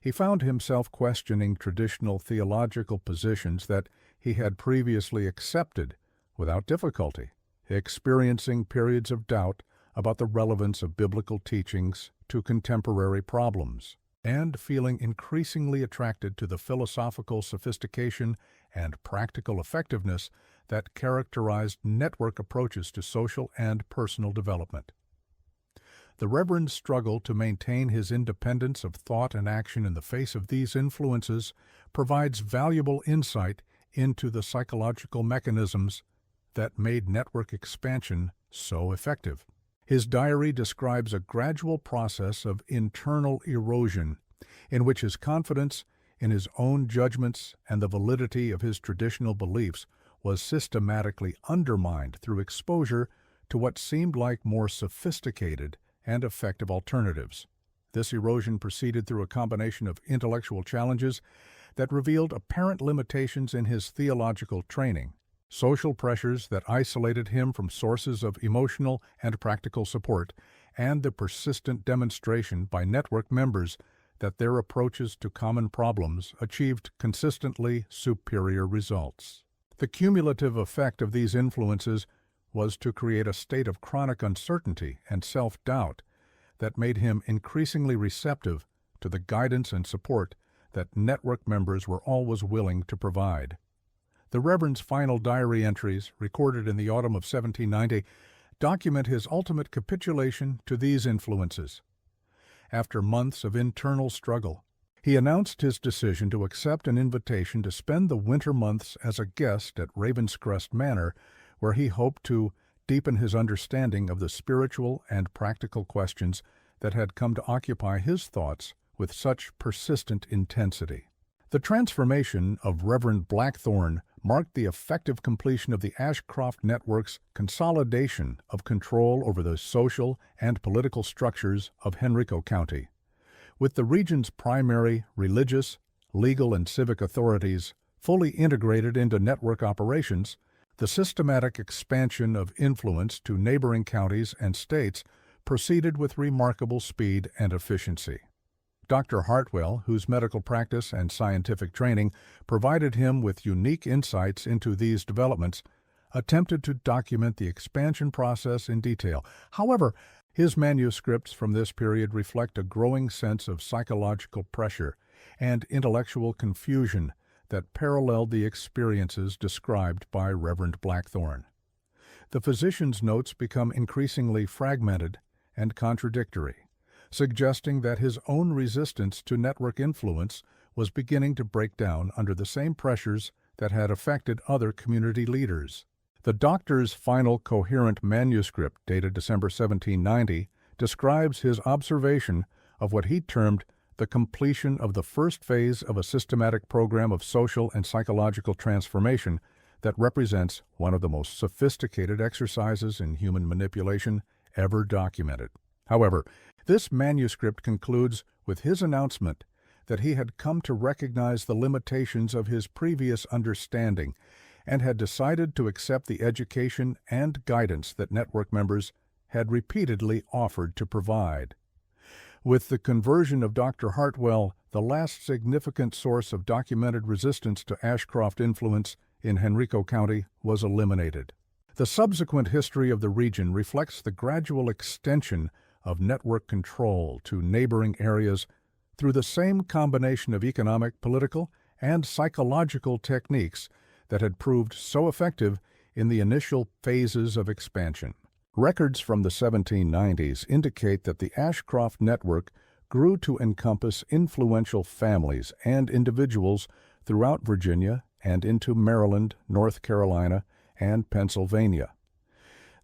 He found himself questioning traditional theological positions that he had previously accepted without difficulty, experiencing periods of doubt about the relevance of biblical teachings to contemporary problems, and feeling increasingly attracted to the philosophical sophistication and practical effectiveness that characterized network approaches to social and personal development. The Reverend's struggle to maintain his independence of thought and action in the face of these influences provides valuable insight into the psychological mechanisms that made network expansion so effective. His diary describes a gradual process of internal erosion in which his confidence in his own judgments and the validity of his traditional beliefs was systematically undermined through exposure to what seemed like more sophisticated and effective alternatives. This erosion proceeded through a combination of intellectual challenges that revealed apparent limitations in his theological training, social pressures that isolated him from sources of emotional and practical support, and the persistent demonstration by network members that their approaches to common problems achieved consistently superior results. The cumulative effect of these influences was to create a state of chronic uncertainty and self-doubt that made him increasingly receptive to the guidance and support that network members were always willing to provide. The Reverend's final diary entries, recorded in the autumn of 1790, document his ultimate capitulation to these influences. After months of internal struggle, he announced his decision to accept an invitation to spend the winter months as a guest at Ravenscrest Manor, where he hoped to deepen his understanding of the spiritual and practical questions that had come to occupy his thoughts with such persistent intensity. The transformation of Reverend Blackthorne marked the effective completion of the Ashcroft Network's consolidation of control over the social and political structures of Henrico County. With the region's primary religious, legal, and civic authorities fully integrated into network operations, the systematic expansion of influence to neighboring counties and states proceeded with remarkable speed and efficiency. Dr. Hartwell, whose medical practice and scientific training provided him with unique insights into these developments, attempted to document the expansion process in detail. However, his manuscripts from this period reflect a growing sense of psychological pressure and intellectual confusion that paralleled the experiences described by Reverend Blackthorne. The physician's notes become increasingly fragmented and contradictory, suggesting that his own resistance to network influence was beginning to break down under the same pressures that had affected other community leaders. The doctor's final coherent manuscript, dated December 1790, describes his observation of what he termed the completion of the first phase of a systematic program of social and psychological transformation that represents one of the most sophisticated exercises in human manipulation ever documented. However, this manuscript concludes with his announcement that he had come to recognize the limitations of his previous understanding and had decided to accept the education and guidance that network members had repeatedly offered to provide. With the conversion of Dr. Hartwell, the last significant source of documented resistance to Ashcroft influence in Henrico County was eliminated. The subsequent history of the region reflects the gradual extension of network control to neighboring areas through the same combination of economic, political, and psychological techniques that had proved so effective in the initial phases of expansion. Records from the 1790s indicate that the Ashcroft Network grew to encompass influential families and individuals throughout Virginia and into Maryland, North Carolina, and Pennsylvania.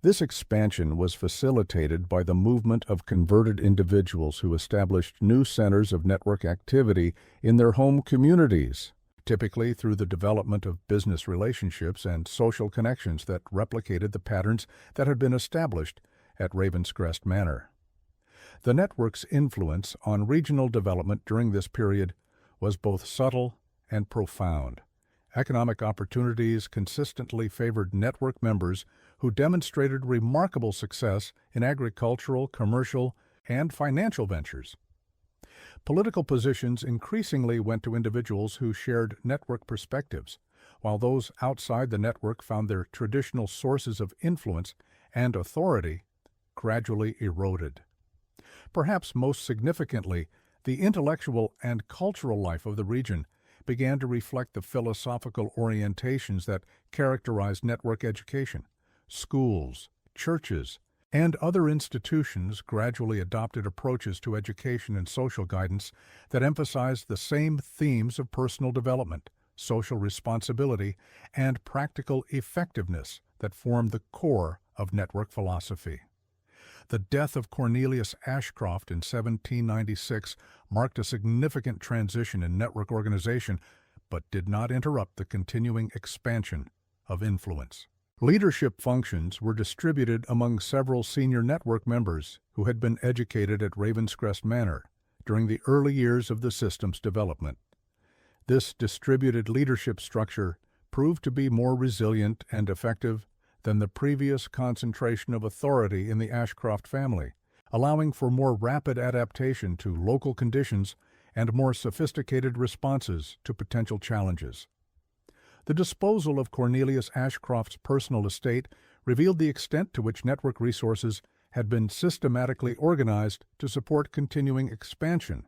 This expansion was facilitated by the movement of converted individuals who established new centers of network activity in their home communities, typically through the development of business relationships and social connections that replicated the patterns that had been established at Ravenscrest Manor. The network's influence on regional development during this period was both subtle and profound, Economic opportunities consistently favored network members who demonstrated remarkable success in agricultural, commercial, and financial ventures. Political positions increasingly went to individuals who shared network perspectives, while those outside the network found their traditional sources of influence and authority gradually eroded. Perhaps most significantly, the intellectual and cultural life of the region began to reflect the philosophical orientations that characterized network education. Schools, churches, and other institutions gradually adopted approaches to education and social guidance that emphasized the same themes of personal development, social responsibility, and practical effectiveness that formed the core of network philosophy. The death of Cornelius Ashcroft in 1796 marked a significant transition in network organization, but did not interrupt the continuing expansion of influence. Leadership functions were distributed among several senior network members who had been educated at Ravenscrest Manor during the early years of the system's development. This distributed leadership structure proved to be more resilient and effective than the previous concentration of authority in the Ashcroft family, allowing for more rapid adaptation to local conditions and more sophisticated responses to potential challenges. The disposal of Cornelius Ashcroft's personal estate revealed the extent to which network resources had been systematically organized to support continuing expansion.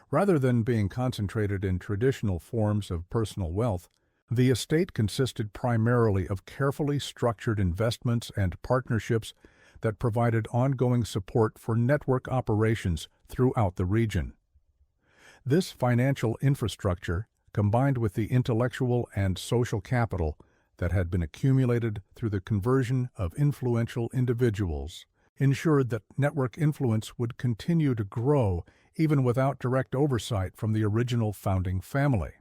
Rather than being concentrated in traditional forms of personal wealth, the estate consisted primarily of carefully structured investments and partnerships that provided ongoing support for network operations throughout the region. This financial infrastructure, combined with the intellectual and social capital that had been accumulated through the conversion of influential individuals, ensured that network influence would continue to grow even without direct oversight from the original founding family.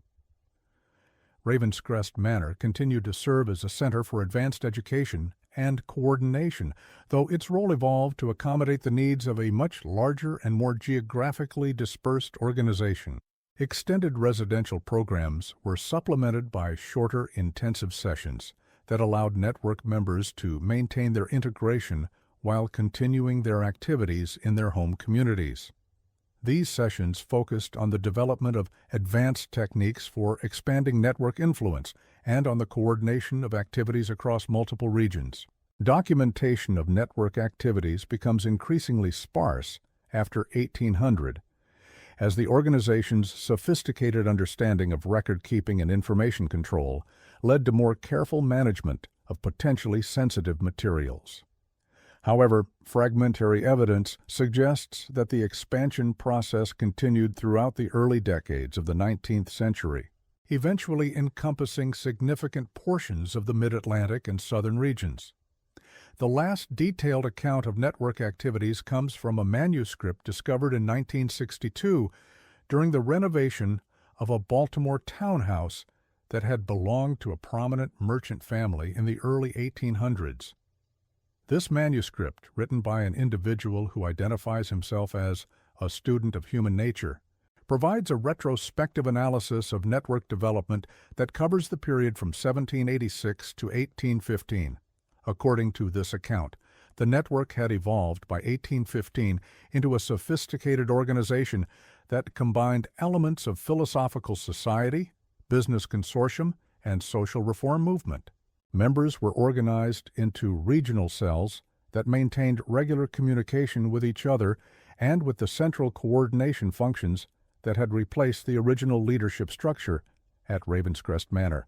Ravenscrest Manor continued to serve as a center for advanced education and coordination, though its role evolved to accommodate the needs of a much larger and more geographically dispersed organization. Extended residential programs were supplemented by shorter, intensive sessions that allowed network members to maintain their integration while continuing their activities in their home communities. These sessions focused on the development of advanced techniques for expanding network influence and on the coordination of activities across multiple regions. Documentation of network activities becomes increasingly sparse after 1800, as the organization's sophisticated understanding of record-keeping and information control led to more careful management of potentially sensitive materials. However, fragmentary evidence suggests that the expansion process continued throughout the early decades of the 19th century, eventually encompassing significant portions of the Mid-Atlantic and southern regions. The last detailed account of network activities comes from a manuscript discovered in 1962 during the renovation of a Baltimore townhouse that had belonged to a prominent merchant family in the early 1800s. This manuscript, written by an individual who identifies himself as a student of human nature, provides a retrospective analysis of network development that covers the period from 1786 to 1815. According to this account, the network had evolved by 1815 into a sophisticated organization that combined elements of philosophical society, business consortium, and social reform movement. Members were organized into regional cells that maintained regular communication with each other and with the central coordination functions that had replaced the original leadership structure at Ravenscrest Manor.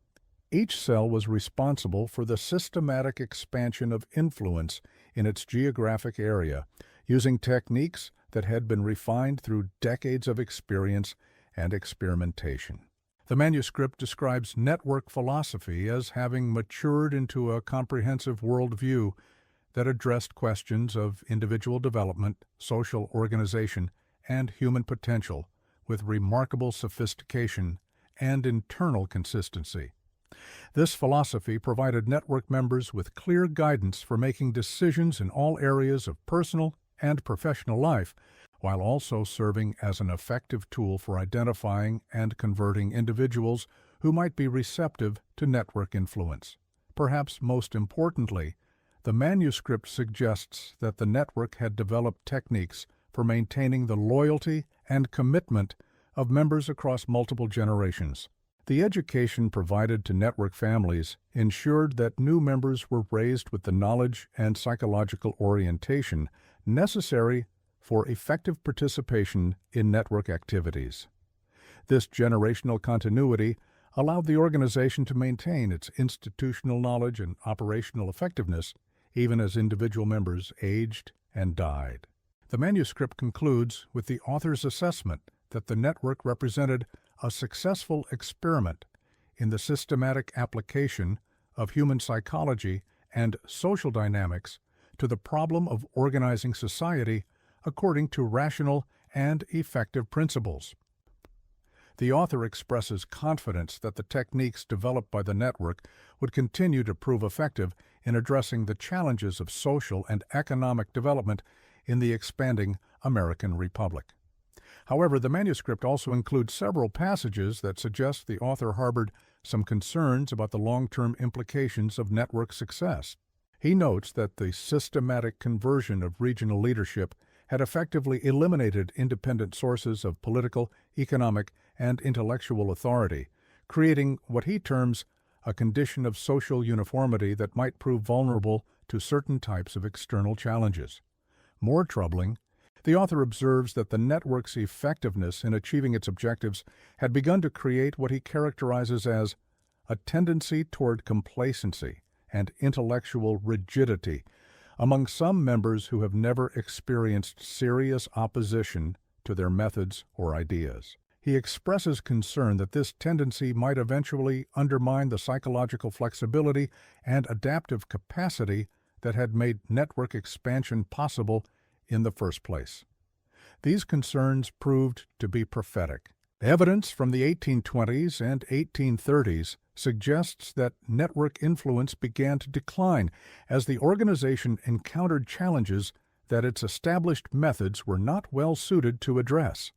Each cell was responsible for the systematic expansion of influence in its geographic area, using techniques that had been refined through decades of experience and experimentation. The manuscript describes network philosophy as having matured into a comprehensive worldview that addressed questions of individual development, social organization, and human potential with remarkable sophistication and internal consistency. This philosophy provided network members with clear guidance for making decisions in all areas of personal and professional life, while also serving as an effective tool for identifying and converting individuals who might be receptive to network influence. Perhaps most importantly, the manuscript suggests that the network had developed techniques for maintaining the loyalty and commitment of members across multiple generations. The education provided to network families ensured that new members were raised with the knowledge and psychological orientation necessary for effective participation in network activities. This generational continuity allowed the organization to maintain its institutional knowledge and operational effectiveness even as individual members aged and died. The manuscript concludes with the author's assessment that the network represented a successful experiment in the systematic application of human psychology and social dynamics to the problem of organizing society according to rational and effective principles. The author expresses confidence that the techniques developed by the network would continue to prove effective in addressing the challenges of social and economic development in the expanding American Republic. However, the manuscript also includes several passages that suggest the author harbored some concerns about the long-term implications of network success. He notes that the systematic conversion of regional leadership had effectively eliminated independent sources of political, economic, and intellectual authority, creating what he terms a condition of social uniformity that might prove vulnerable to certain types of external challenges. More troubling, the author observes that the network's effectiveness in achieving its objectives had begun to create what he characterizes as a tendency toward complacency and intellectual rigidity among some members who have never experienced serious opposition to their methods or ideas. He expresses concern that this tendency might eventually undermine the psychological flexibility and adaptive capacity that had made network expansion possible in the first place. These concerns proved to be prophetic. Evidence from the 1820s and 1830s suggests that network influence began to decline as the organization encountered challenges that its established methods were not well suited to address.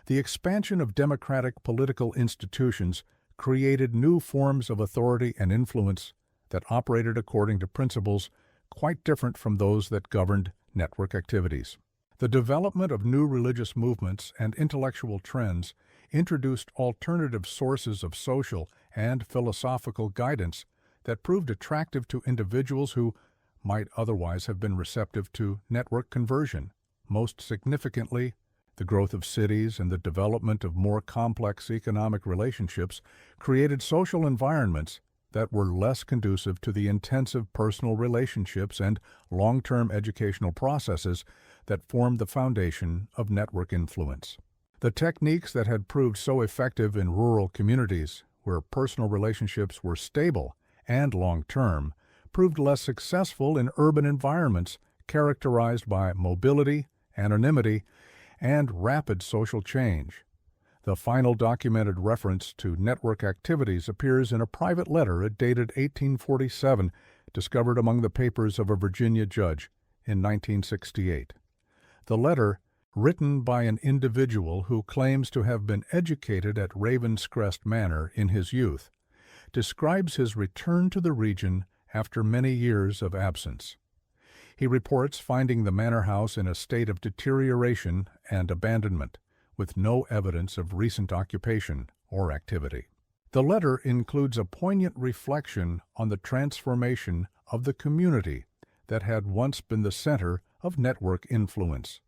The expansion of democratic political institutions created new forms of authority and influence that operated according to principles quite different from those that governed network activities. The development of new religious movements and intellectual trends introduced alternative sources of social and philosophical guidance that proved attractive to individuals who might otherwise have been receptive to network conversion. Most significantly, the growth of cities and the development of more complex economic relationships created social environments that were less conducive to the intensive personal relationships and long-term educational processes that formed the foundation of network influence. The techniques that had proved so effective in rural communities, where personal relationships were stable and long-term, proved less successful in urban environments characterized by mobility, anonymity, and rapid social change. The final documented reference to network activities appears in a private letter dated 1847, discovered among the papers of a Virginia judge in 1968. The letter, written by an individual who claims to have been educated at Ravenscrest Manor in his youth, describes his return to the region after many years of absence. He reports finding the manor house in a state of deterioration and abandonment, with no evidence of recent occupation or activity. The letter includes a poignant reflection on the transformation of the community that had once been the center of network influence.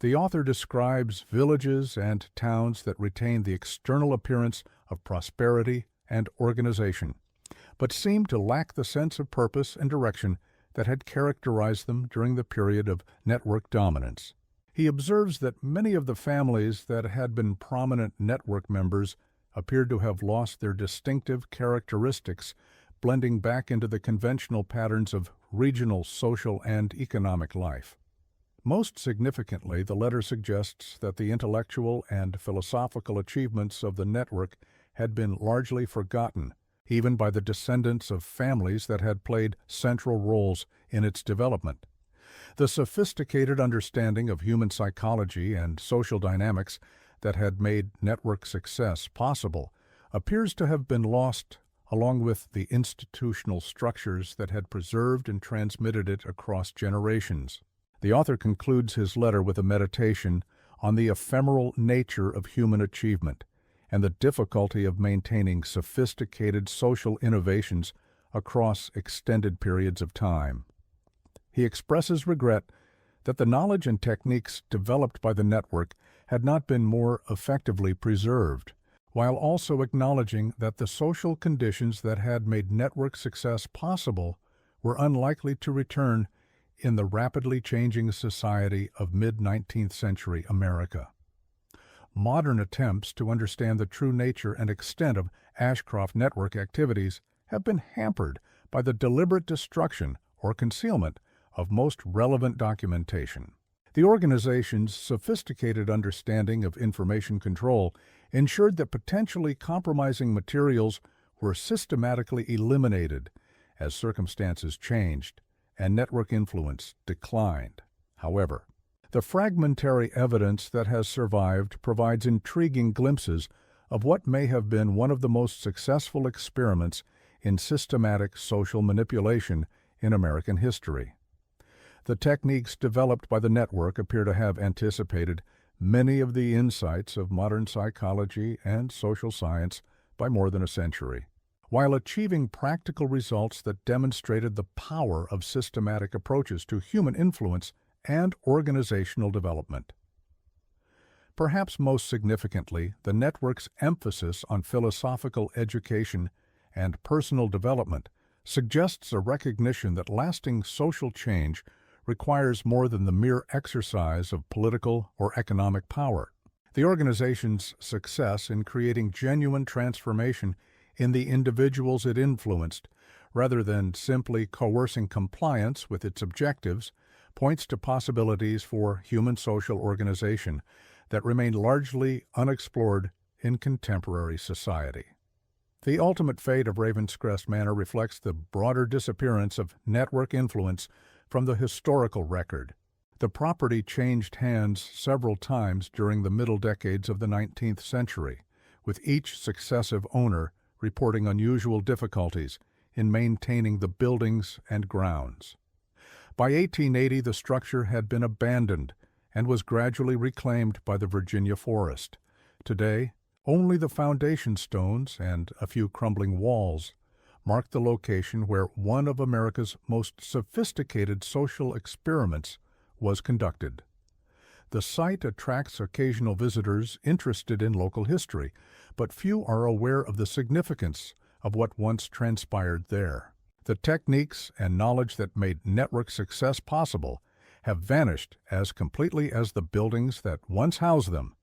The author describes villages and towns that retain the external appearance of prosperity and organization, but seem to lack the sense of purpose and direction that had characterized them during the period of network dominance. He observes that many of the families that had been prominent network members appeared to have lost their distinctive characteristics, blending back into the conventional patterns of regional social and economic life. Most significantly, the letter suggests that the intellectual and philosophical achievements of the network had been largely forgotten, even by the descendants of families that had played central roles in its development. The sophisticated understanding of human psychology and social dynamics that had made network success possible appears to have been lost along with the institutional structures that had preserved and transmitted it across generations. The author concludes his letter with a meditation on the ephemeral nature of human achievement and the difficulty of maintaining sophisticated social innovations across extended periods of time. He expresses regret that the knowledge and techniques developed by the network had not been more effectively preserved, while also acknowledging that the social conditions that had made network success possible were unlikely to return in the rapidly changing society of mid-19th century America. Modern attempts to understand the true nature and extent of Ashcroft network activities have been hampered by the deliberate destruction or concealment of most relevant documentation. The organization's sophisticated understanding of information control ensured that potentially compromising materials were systematically eliminated as circumstances changed and network influence declined. However, the fragmentary evidence that has survived provides intriguing glimpses of what may have been one of the most successful experiments in systematic social manipulation in American history. The techniques developed by the network appear to have anticipated many of the insights of modern psychology and social science by more than a century, while achieving practical results that demonstrated the power of systematic approaches to human influence and organizational development. Perhaps most significantly, the network's emphasis on philosophical education and personal development suggests a recognition that lasting social change requires more than the mere exercise of political or economic power. The organization's success in creating genuine transformation in the individuals it influenced, rather than simply coercing compliance with its objectives, points to possibilities for human social organization that remain largely unexplored in contemporary society. The ultimate fate of Ravenscrest Manor reflects the broader disappearance of network influence from the historical record. The property changed hands several times during the middle decades of the 19th century, with each successive owner reporting unusual difficulties in maintaining the buildings and grounds. By 1880, the structure had been abandoned and was gradually reclaimed by the Virginia forest. Today, only the foundation stones and a few crumbling walls mark the location where one of America's most sophisticated social experiments was conducted. The site attracts occasional visitors interested in local history, but few are aware of the significance of what once transpired there. The techniques and knowledge that made network success possible have vanished as completely as the buildings that once housed them,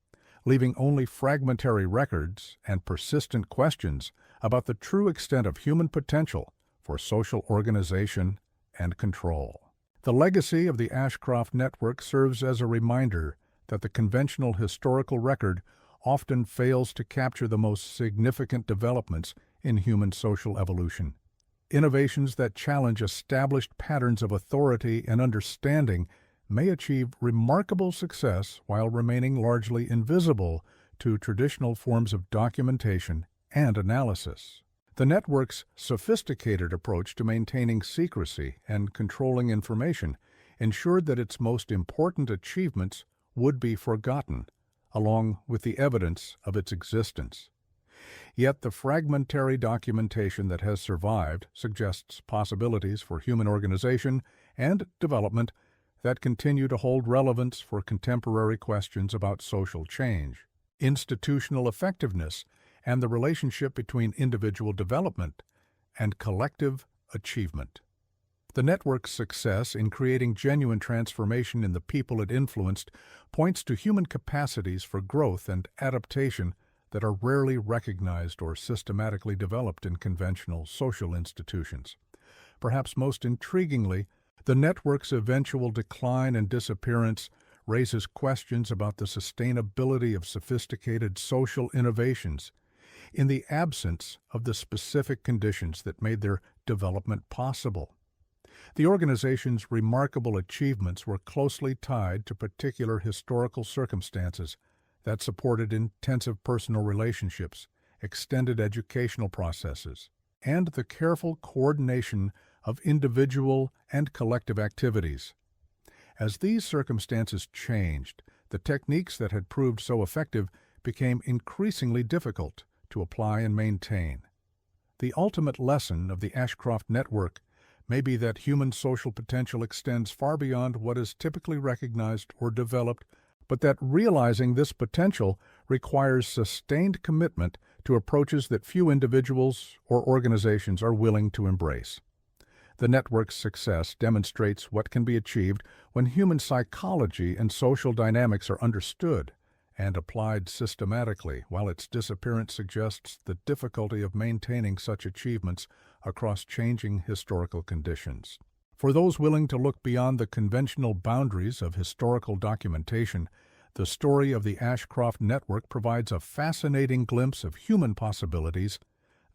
leaving only fragmentary records and persistent questions about the true extent of human potential for social organization and control. The legacy of the Ashcroft Network serves as a reminder that the conventional historical record often fails to capture the most significant developments in human social evolution. Innovations that challenge established patterns of authority and understanding may achieve remarkable success while remaining largely invisible to traditional forms of documentation and analysis. The network's sophisticated approach to maintaining secrecy and controlling information ensured that its most important achievements would be forgotten, along with the evidence of its existence. Yet the fragmentary documentation that has survived suggests possibilities for human organization and development that continue to hold relevance for contemporary questions about social change, institutional effectiveness, and the relationship between individual development and collective achievement. The network's success in creating genuine transformation in the people it influenced points to human capacities for growth and adaptation that are rarely recognized or systematically developed in conventional social institutions. Perhaps most intriguingly, the network's eventual decline and disappearance raises questions about the sustainability of sophisticated social innovations in the absence of the specific conditions that made their development possible. The organization's remarkable achievements were closely tied to particular historical circumstances that supported intensive personal relationships extended educational processes, and the careful coordination of individual and collective activities. As these circumstances changed, the techniques that had proved so effective became increasingly difficult to apply and maintain. The ultimate lesson of the Ashcroft network may be that human social potential extends far beyond what is typically recognized or developed, but that realizing this potential requires sustained commitment to approaches that few individuals or organizations are willing to embrace. The network's success demonstrates what can be achieved when human psychology and social dynamics are understood and applied systematically, while its disappearance suggests the difficulty of maintaining such achievements across changing historical conditions. For those willing to look beyond the conventional boundaries of historical documentation, the story of the Ashcroft network provides a fascinating glimpse of human possibilities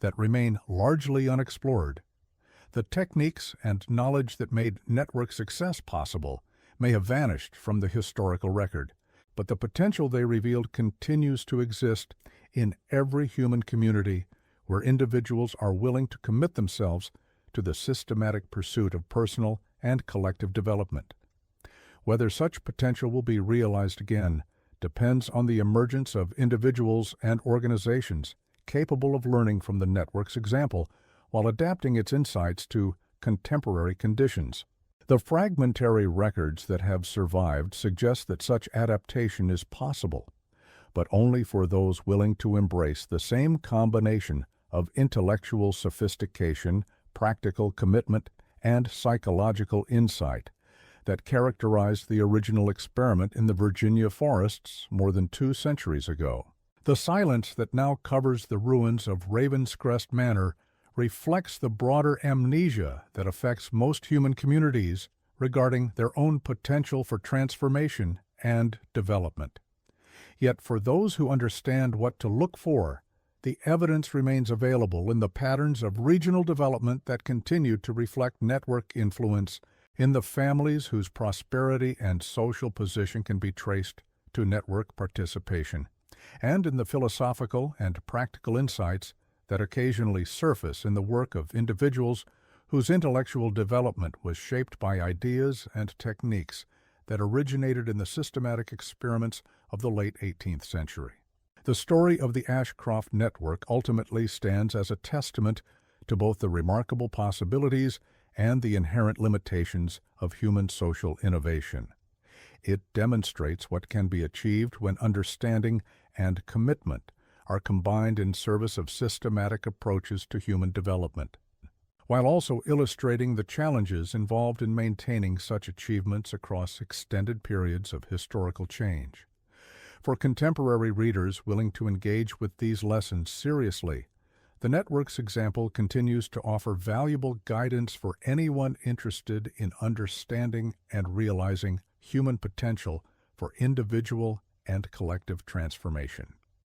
that remain largely unexplored. The techniques and knowledge that made network success possible may have vanished from the historical record, but the potential they revealed continues to exist in every human community where individuals are willing to commit themselves to the systematic pursuit of personal and collective development. Whether such potential will be realized again depends on the emergence of individuals and organizations capable of learning from the network's example while adapting its insights to contemporary conditions. The fragmentary records that have survived suggest that such adaptation is possible, but only for those willing to embrace the same combination of intellectual sophistication, practical commitment, and psychological insight that characterized the original experiment in the Virginia forests more than 2 centuries ago. The silence that now covers the ruins of Ravenscrest Manor reflects the broader amnesia that affects most human communities regarding their own potential for transformation and development. Yet for those who understand what to look for, the evidence remains available in the patterns of regional development that continue to reflect network influence, in the families whose prosperity and social position can be traced to network participation, and in the philosophical and practical insights that occasionally surface in the work of individuals whose intellectual development was shaped by ideas and techniques that originated in the systematic experiments of the late 18th century. The story of the Ashcroft network ultimately stands as a testament to both the remarkable possibilities and the inherent limitations of human social innovation. It demonstrates what can be achieved when understanding and commitment are combined in service of systematic approaches to human development, while also illustrating the challenges involved in maintaining such achievements across extended periods of historical change. For contemporary readers willing to engage with these lessons seriously, the network's example continues to offer valuable guidance for anyone interested in understanding and realizing human potential for individual and collective transformation.